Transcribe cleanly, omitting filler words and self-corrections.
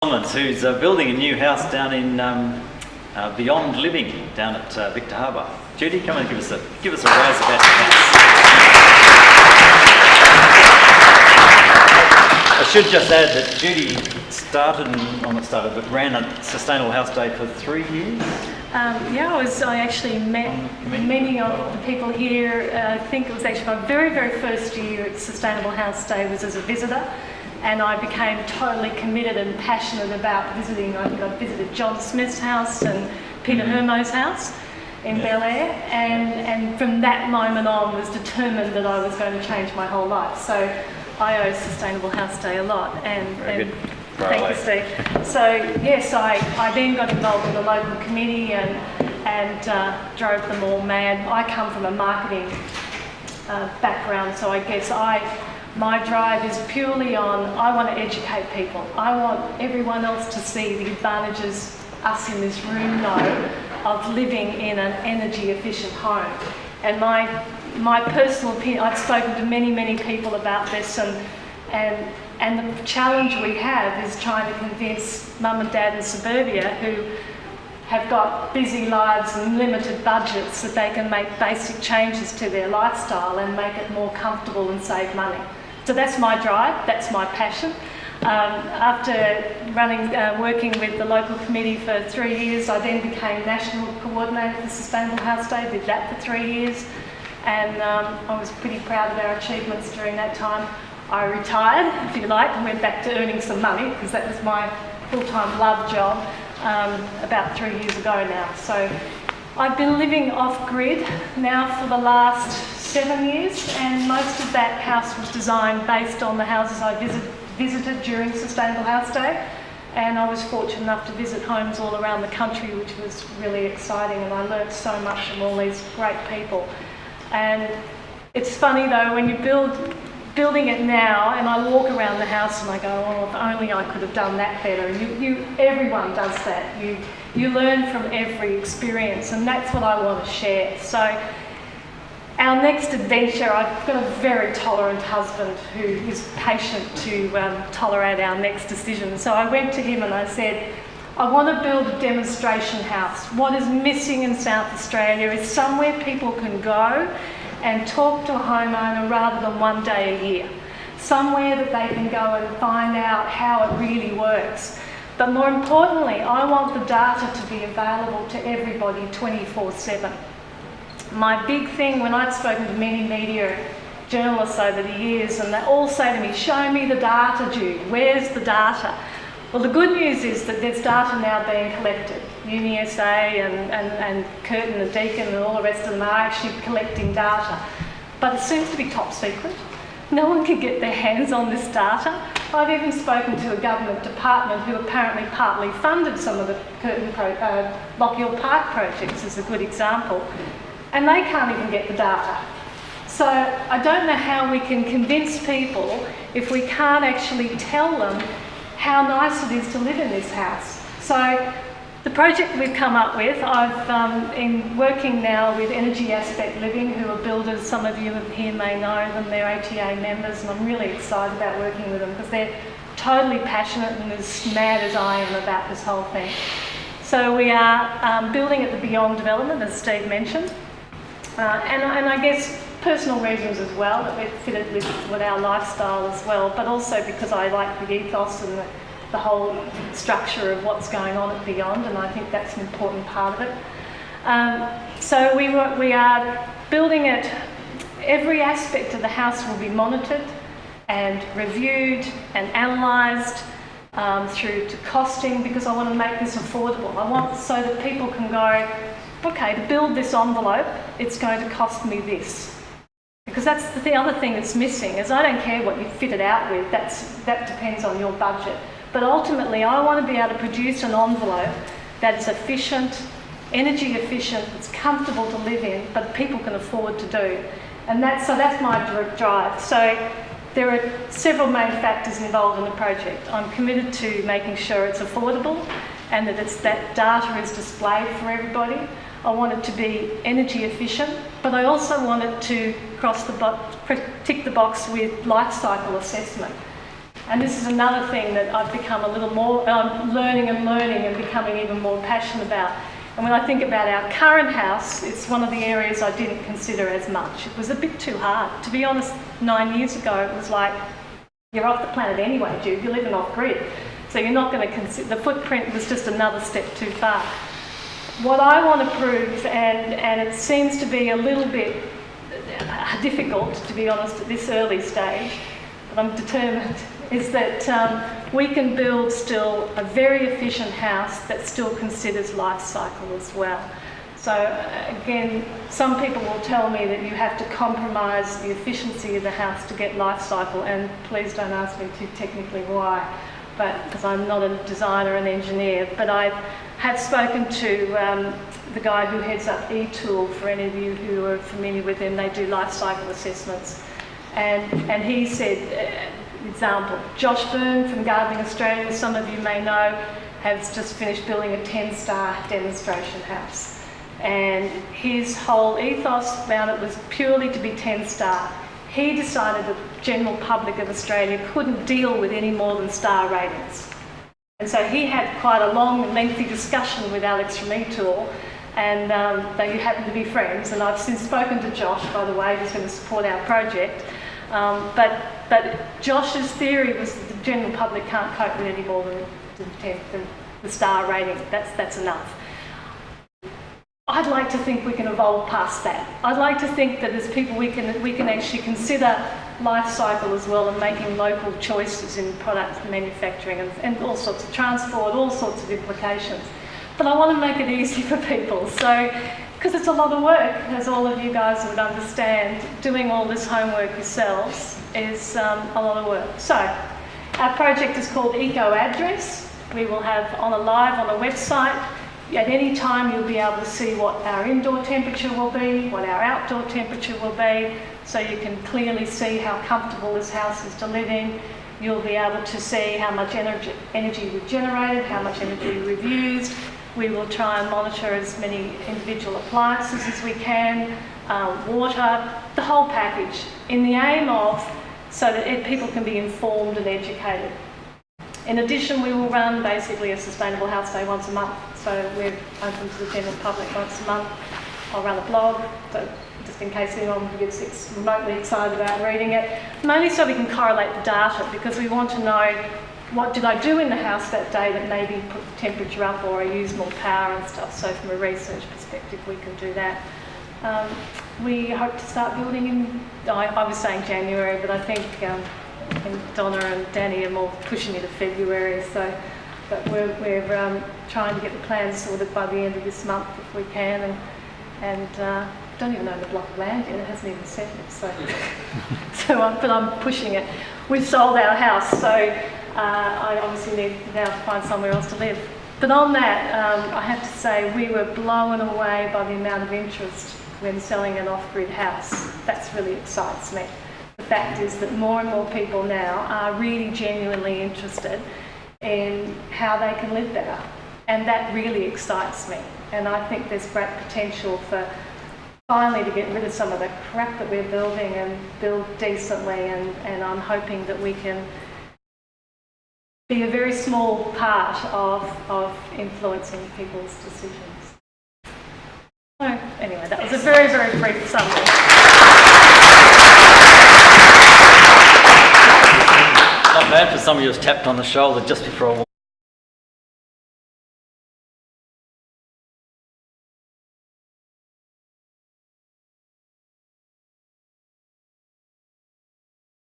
Celmins, who's building a new house down in Beyond Living down at Victor Harbour. Judy, come and give us a raise about your house. I should just add that Judy ran a Sustainable House Day for 3 years. I actually met many of the people here. I think it was actually my very, very first year at Sustainable House Day was as a visitor, and I became totally committed and passionate about visiting. I think I visited John Smith's house and Peter Hermo's house in Bel Air, and from that moment on was determined that I was going to change my whole life. So I owe Sustainable House Day a lot, and thank you, Steve. So yes, I then got involved in the local committee and drove them all mad. I come from a marketing background, so I guess my drive is purely on, I want to educate people. I want everyone else to see the advantages us in this room know of living in an energy efficient home. And my personal opinion, I've spoken to many, many people about this, and the challenge we have is trying to convince mum and dad in suburbia who have got busy lives and limited budgets that they can make basic changes to their lifestyle and make it more comfortable and save money. So that's my drive, that's my passion. After working with the local committee for 3 years, I then became National Coordinator for Sustainable House Day, did that for 3 years, and I was pretty proud of our achievements during that time. I retired, if you like, and went back to earning some money, because that was my full-time love job about 3 years ago now. So I've been living off-grid now for the last 7 years, and most of that house was designed based on the houses I visited during Sustainable House Day, and I was fortunate enough to visit homes all around the country, which was really exciting, and I learnt so much from all these great people. And it's funny though, when you're building it now, and I walk around the house and I go, oh, if only I could have done that better. Everyone does that. You learn from every experience, and that's what I want to share. So our next adventure, I've got a very tolerant husband who is patient to tolerate our next decision. So I went to him and I said, I want to build a demonstration house. What is missing in South Australia is somewhere people can go and talk to a homeowner rather than one day a year. Somewhere that they can go and find out how it really works. But more importantly, I want the data to be available to everybody 24/7. My big thing, when I've spoken to many media journalists over the years, and they all say to me, show me the data, Jude, where's the data? Well, the good news is that there's data now being collected. UniSA and Curtin and Deakin and all the rest of them are actually collecting data. But it seems to be top secret. No one can get their hands on this data. I've even spoken to a government department who apparently partly funded some of the Lockhill Park projects, as a good example, and they can't even get the data. So I don't know how we can convince people if we can't actually tell them how nice it is to live in this house. So the project we've come up with, I've been working now with Energy Aspect Living, who are builders. Some of you here may know them, they're ATA members, and I'm really excited about working with them because they're totally passionate and as mad as I am about this whole thing. So we are building at the Beyond development, as Steve mentioned, and I guess personal reasons as well, that we've fitted with our lifestyle as well, but also because I like the ethos and the whole structure of what's going on at Beyond, and I think that's an important part of it. So we are building it. Every aspect of the house will be monitored and reviewed and analysed through to costing, because I want to make this affordable. I want so that people can go, okay, to build this envelope, it's going to cost me this. Because that's the other thing that's missing, is I don't care what you fit it out with, that depends on your budget. But ultimately, I want to be able to produce an envelope that's efficient, energy efficient, that's comfortable to live in, but people can afford to do. And that's my drive. So there are several main factors involved in the project. I'm committed to making sure it's affordable and that data is displayed for everybody. I want it to be energy efficient, but I also want it to tick the box with life cycle assessment. And this is another thing that I've become a little more, learning and becoming even more passionate about. And when I think about our current house, it's one of the areas I didn't consider as much. It was a bit too hard. To be honest, 9 years ago, it was like, you're off the planet anyway, Jude, you're living off grid. So you're not going to consider, the footprint was just another step too far. What I want to prove, and it seems to be a little bit difficult, to be honest, at this early stage, but I'm determined, is that we can build still a very efficient house that still considers life cycle as well. So again, some people will tell me that you have to compromise the efficiency of the house to get life cycle, and please don't ask me too technically why, but because I'm not a designer and engineer, but I have spoken to the guy who heads up E-Tool, for any of you who are familiar with them. They do life cycle assessments, and he said, example, Josh Byrne from Gardening Australia, some of you may know, has just finished building a 10-star demonstration house. And his whole ethos about it was purely to be 10-star. He decided that the general public of Australia couldn't deal with any more than star ratings. And so he had quite a long and lengthy discussion with Alex from E-Tool, and they happen to be friends. And I've since spoken to Josh, by the way, who's going to support our project. But Josh's theory was that the general public can't cope with any more than the star rating. That's enough. I'd like to think we can evolve past that. I'd like to think that as people we can actually consider life cycle as well, and making local choices in product manufacturing and all sorts of transport, all sorts of implications. But I want to make it easy for people, so because it's a lot of work, as all of you guys would understand. Doing all this homework yourselves is a lot of work. So our project is called Eco Address. We will have on a website. At any time you'll be able to see what our indoor temperature will be, what our outdoor temperature will be, so you can clearly see how comfortable this house is to live in. You'll be able to see how much energy we've generated, how much energy we've used. We will try and monitor as many individual appliances as we can, water, the whole package, in the aim of so that people can be informed and educated. In addition, we will run basically a sustainable house day once a month. So we're open to the general public once a month. I'll run a blog, so just in case anyone gets remotely excited about reading it. Mainly so we can correlate the data, because we want to know what did I do in the house that day that maybe put the temperature up, or I used more power and stuff. So from a research perspective, we can do that. We hope to start building in, I was saying January, but I think Donna and Danny are more pushing it to February. So, but we're trying to get the plans sorted by the end of this month if we can, and don't even know the block of land yet. It hasn't even settled. So, but I'm pushing it. We've sold our house, so I obviously need now to find somewhere else to live. But on that, I have to say we were blown away by the amount of interest when selling an off-grid house. That's really excites me. The fact is that more and more people now are really genuinely interested in how they can live better, and that really excites me. And I think there's great potential for finally to get rid of some of the crap that we're building and build decently, and I'm hoping that we can be a very small part of influencing people's decisions. So anyway, that was a very, very brief summary. Not bad for somebody who was tapped on the shoulder just before I